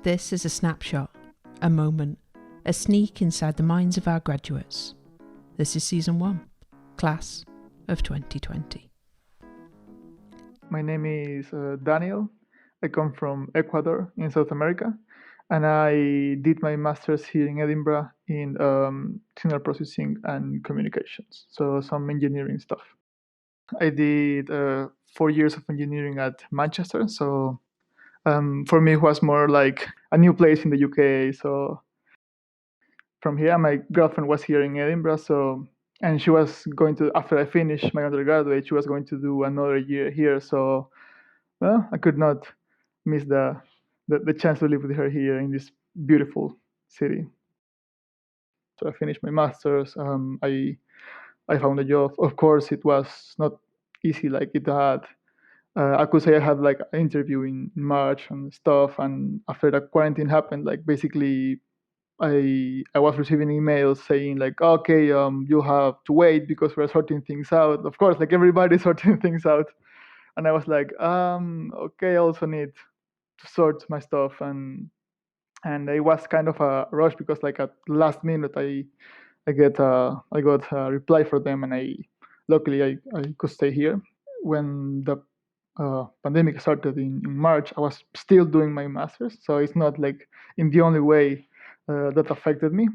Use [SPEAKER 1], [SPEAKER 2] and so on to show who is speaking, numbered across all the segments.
[SPEAKER 1] This is a snapshot, a moment, a sneak inside the minds of our graduates. This is Season 1, Class of 2020.
[SPEAKER 2] My name is Daniel. I come from Ecuador in South America, and I did my master's here in Edinburgh in signal processing and communications, so some engineering stuff. I did 4 years of engineering at Manchester, so for me it was more like a new place in the UK. So from here, my girlfriend was here in Edinburgh, and she was going to, after I finished my undergraduate, she was going to do another year here. So well, I could not miss the chance to live with her here in this beautiful city. So I finished my master's. I found a job. Of course, it was not easy. Like it had, I could say I had like an interview in March and stuff. And after the quarantine happened, like basically, I was receiving emails saying like, okay, you have to wait because we're sorting things out. Of course, like everybody's sorting things out, and I was like, okay, I also need to sort my stuff, and it was kind of a rush because like at last minute I got a reply for them, and luckily I could stay here. When the pandemic started in March, I was still doing my master's, so it's not like in the only way that affected me.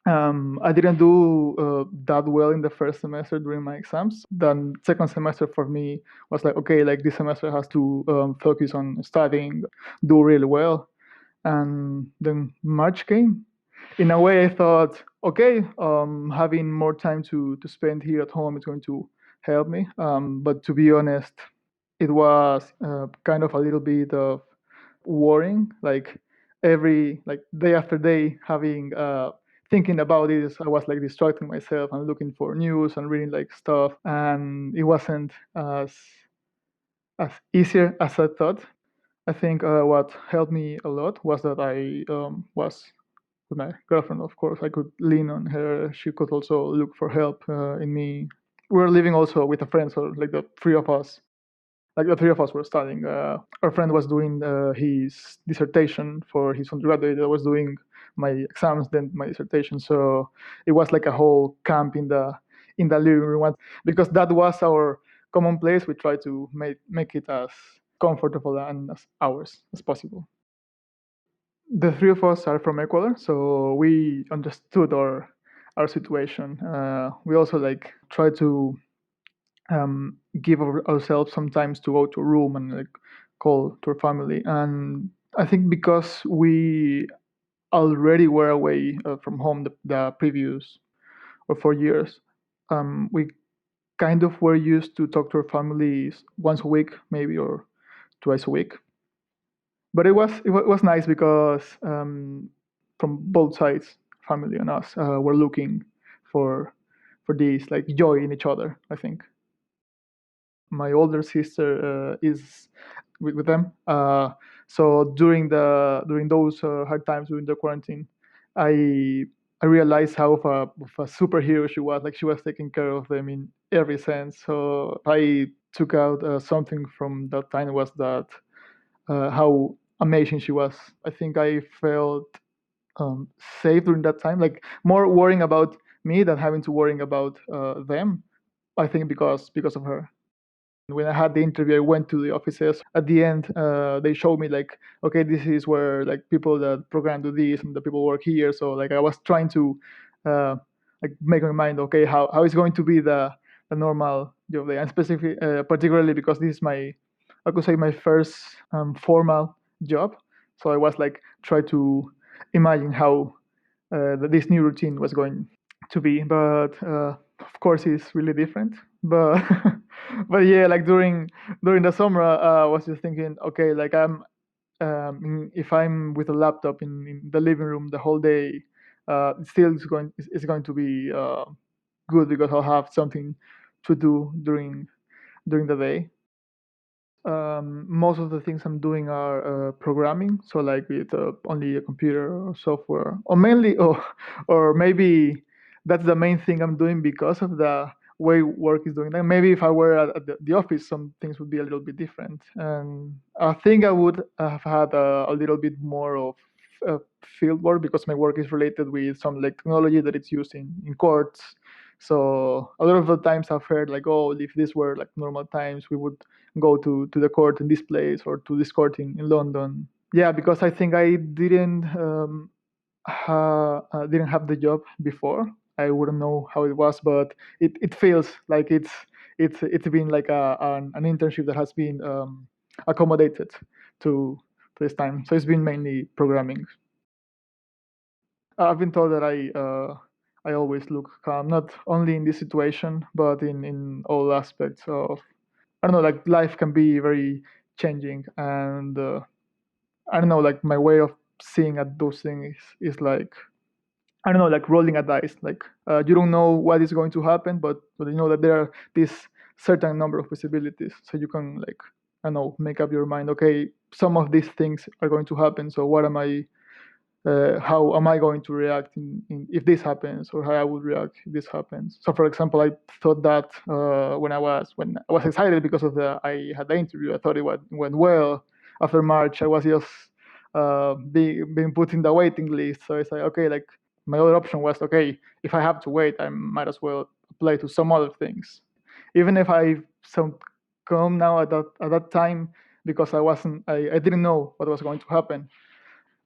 [SPEAKER 2] I didn't do that well in the first semester during my exams. Then second semester for me was like, okay, like this semester has to focus on studying, do really well. And then March came. In a way, I thought, okay, having more time to spend here at home is going to help me. But to be honest, it was kind of a little bit of worrying. Like every like day after day, having thinking about this, I was like distracting myself and looking for news and reading like stuff, and it wasn't as easier as I thought. I think what helped me a lot was that I was with my girlfriend. Of course, I could lean on her. She could also look for help in me. We were living also with a friend, so like the three of us were studying. Our friend was doing his dissertation for his undergraduate. I was doing my exams, then my dissertation. So it was like a whole camp in the living room. Because that was our common place, we tried to make it as comfortable and as ours as possible. The three of us are from Ecuador, so we understood our situation. We also like try to give ourselves sometimes to go to a room and like call to our family. And I think because we already were away from home the previous or 4 years, we kind of were used to talk to our families once a week, maybe, or twice a week. But it was nice because from both sides, family and us, were looking for this like joy in each other, I think. My older sister is with them. So during those hard times during the quarantine, I I realized how of a superhero she was. Like she was taking care of them in every sense. So I took out something from that time was that how amazing she was. I think I felt safe during that time, like more worrying about me than having to worrying about them. I think because of her. When I had the interview, I went to the offices. At the end, they showed me like, okay, this is where like people that program do this and the people work here. So like I was trying to uh, like make my mind okay how is going to be the normal job day, and specifically particularly because this is my I could say my first formal job. So I was like try to imagine how this new routine was going to be, but of course it's really different. But but yeah, like during the summer, I was just thinking, okay, like if I'm with a laptop in the living room the whole day, still it's going to be good because I'll have something to do during the day. Most of the things I'm doing are programming, so like with only a computer or software, or mainly, or maybe that's the main thing I'm doing because of the way work is doing. Like maybe if I were at the office, some things would be a little bit different. And I think I would have had a little bit more of field work because my work is related with some like technology that it's used in courts. So a lot of the times I've heard like, oh, if this were like normal times, we would go to the court in this place or to this court in London. Yeah, because I think I didn't have the job before. I wouldn't know how it was, but it feels like it's been like an internship that has been accommodated to this time. So it's been mainly programming. I've been told that I always look calm, not only in this situation, but in all aspects of, I don't know, like life can be very changing, and I don't know, like my way of seeing at those things is like, I don't know, like rolling a dice. Like you don't know what is going to happen, but you know that there are this certain number of possibilities, so you can like, I don't know, make up your mind. Okay, some of these things are going to happen. So what am I? How am I going to react if this happens, or how I would react if this happens? So, for example, I thought that when I was excited because of I had the interview, I thought it went well. After March, I was just being put in the waiting list. So it's like, okay, like my other option was, okay, if I have to wait, I might as well apply to some other things, even if I some come now at that time, because I didn't know what was going to happen.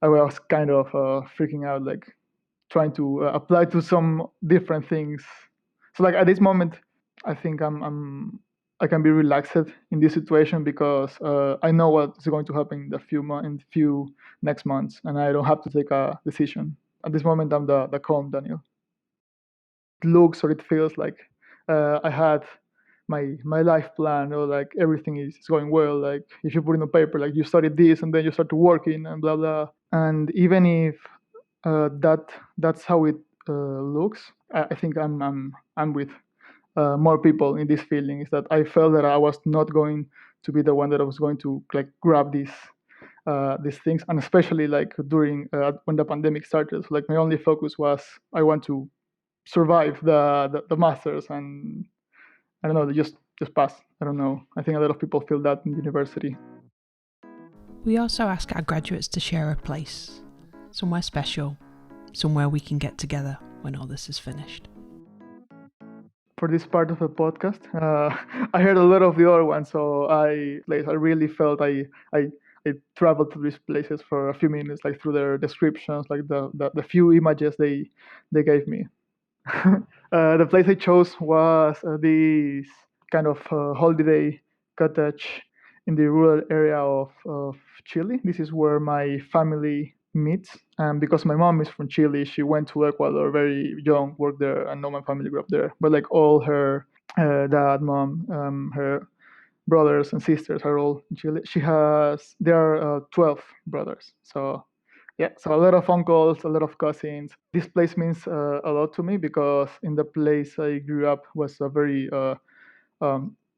[SPEAKER 2] I was kind of freaking out, like trying to apply to some different things. So like at this moment, I think I can be relaxed in this situation because I know what's going to happen in the few next months, and I don't have to take a decision. At this moment, I'm the calm Daniel. It looks or it feels like I had my life plan, or like everything is going well. Like if you put in a paper, like you studied this and then you start working and blah blah. And even if that's how it looks, I think I'm with more people in this feeling. Is that I felt that I was not going to be the one that I was going to like grab these things, and especially like during when the pandemic started. So, like my only focus was I want to survive the masters, and I don't know, just pass. I don't know. I think a lot of people feel that in university.
[SPEAKER 1] We also ask our graduates to share a place, somewhere special, somewhere we can get together when all this is finished.
[SPEAKER 2] For this part of the podcast, I heard a lot of the other ones, so I really felt I traveled to these places for a few minutes, like through their descriptions, like the few images they gave me. The place I chose was this kind of holiday cottage in the rural area of Chile. This is where my family meets. And because my mom is from Chile, she went to Ecuador very young, worked there, and know my family grew up there. But like all her dad, mom, her brothers and sisters are all in Chile. There are 12 brothers. So yeah, so a lot of uncles, a lot of cousins. This place means a lot to me because in the place I grew up was a very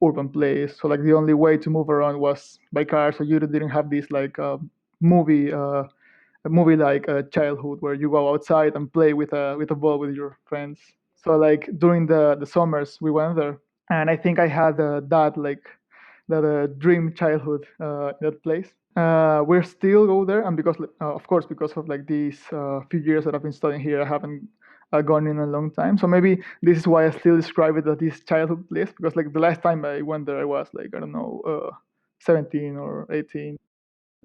[SPEAKER 2] urban place. So like the only way to move around was by car. So you didn't have this like movie, a movie like childhood where you go outside and play with a ball with your friends. So like during the summers we went there, and I think I had that like that dream childhood in that place. We're still go there, and because of course because of like these few years that I've been studying here, I haven't gone in a long time. So maybe this is why I still describe it as this childhood place, because like the last time I went there, I was like, I don't know, 17 or 18.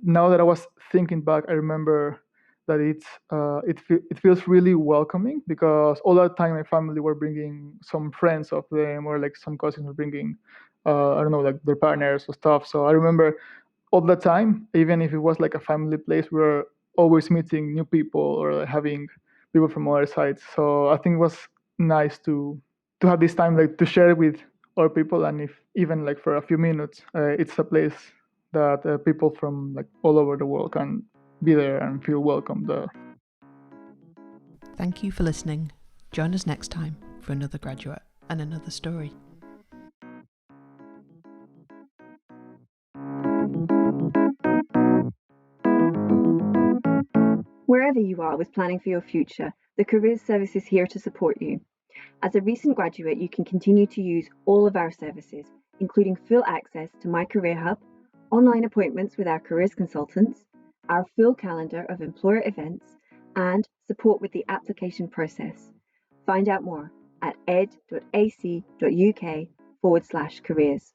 [SPEAKER 2] Now that I was thinking back, I remember that it feels really welcoming, because all that time my family were bringing some friends of them, or like some cousins were bringing I don't know, like their partners or stuff. So I remember all the time, even if it was like a family place, we were always meeting new people or having people from other sides. So I think it was nice to have this time like to share with other people, and if even like for a few minutes, it's a place that people from like all over the world can be there and feel welcome there.
[SPEAKER 1] Thank you for listening. Join us next time for another graduate and another story.
[SPEAKER 3] Wherever you are with planning for your future, the Careers Service is here to support you. As a recent graduate, you can continue to use all of our services, including full access to My Career Hub, online appointments with our careers consultants, our full calendar of employer events, and support with the application process. Find out more at ed.ac.uk/careers.